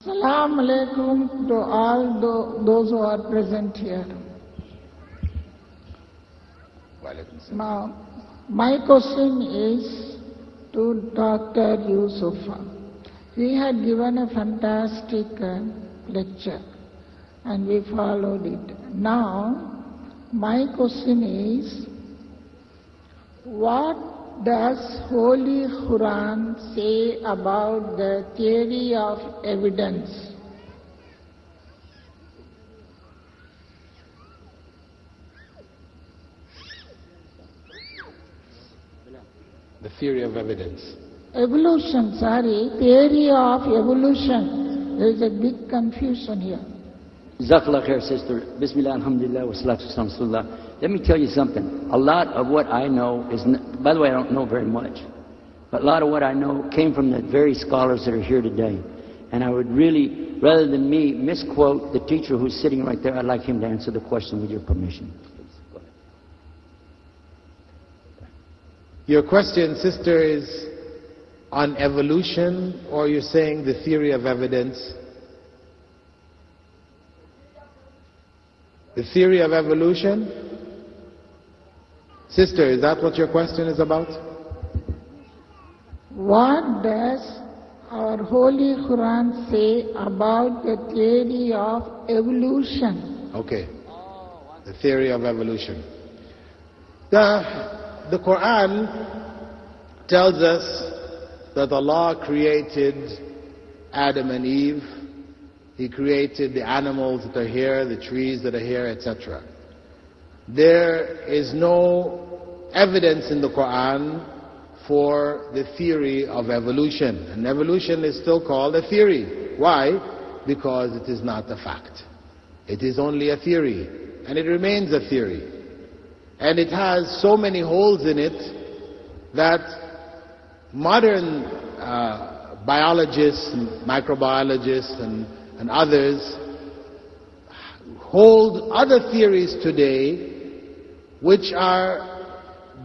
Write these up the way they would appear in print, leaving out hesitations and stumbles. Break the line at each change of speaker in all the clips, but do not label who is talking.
Assalamu alaikum to all those who are present here. Now, my question is to Dr. Yusuf. He had given a fantastic lecture and we followed it. Now, my question is, what does Holy Qura'n say about the theory of evidence?
The theory of evidence.
Evolution, theory of evolution. There is a big confusion here.
Jazakallah khair, sister. Bismillah, alhamdulillah, wa salatu wasalam rasulullah. Let me tell you something. A lot of what I know is, by the way, I don't know very much, but a lot of what I know came from the very scholars that are here today. And I would really, rather than me misquote the teacher who's sitting right there, I'd like him to answer the question with your permission. Go ahead.
Your question, sister, is on evolution, or you're saying the theory of evidence? The theory of evolution? Sister, is that what your question is about?
What does our Holy Qur'an say about the theory of evolution?
Okay, the theory of evolution. The Qur'an tells us that Allah created Adam and Eve. He created the animals that are here, the trees that are here, etc. There is no evidence in the Qur'an for the theory of evolution. And evolution is still called a theory. Why? Because it is not a fact. It is only a theory. And it remains a theory. And it has so many holes in it that modern biologists, and microbiologists, and others hold other theories today which are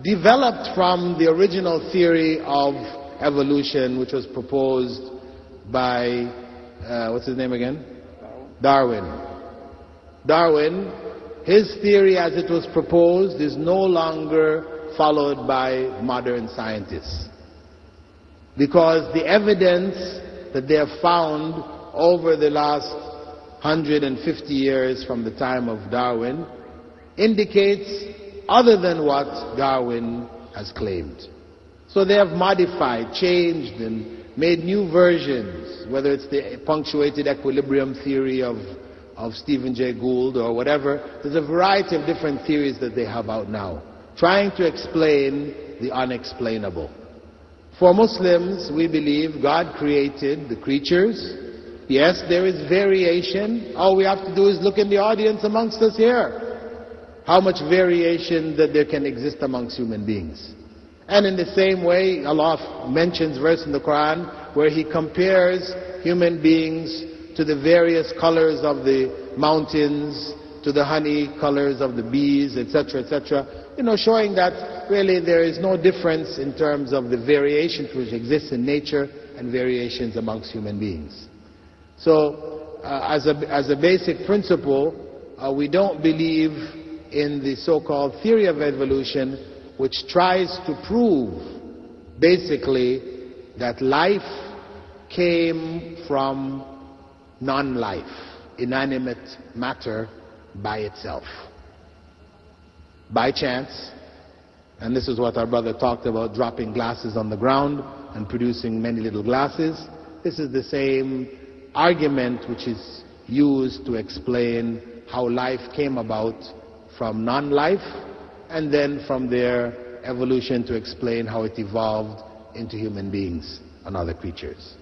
developed from the original theory of evolution, which was proposed by, what's his name again? Darwin. Darwin, his theory as it was proposed is no longer followed by modern scientists. Because the evidence that they have found over the last 150 years from the time of Darwin indicates other than what Darwin has claimed. So they have modified, changed, and made new versions, whether it's the punctuated equilibrium theory of Stephen Jay Gould or whatever. There's a variety of different theories that they have out now, trying to explain the unexplainable. For Muslims, we believe God created the creatures. Yes, there is variation. All we have to do is look in the audience amongst us here. How much variation that there can exist amongst human beings. And in the same way, Allah mentions verse in the Qur'an where He compares human beings to the various colors of the mountains, to the honey colors of the bees, etc., etc. Showing that really there is no difference in terms of the variations which exist in nature and variations amongst human beings. So, as a basic principle, we don't believe in the so-called theory of evolution, which tries to prove basically that life came from non-life, inanimate matter by itself. By chance, and this is what our brother talked about, dropping glasses on the ground and producing many little glasses. This is the same argument which is used to explain how life came about from non-life, and then from there evolution to explain how it evolved into human beings and other creatures.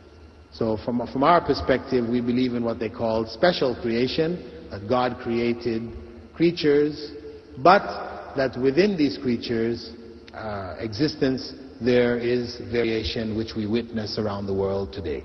So from our perspective, we believe in what they call special creation, that God created creatures, but that within these creatures' existence there is variation which we witness around the world today.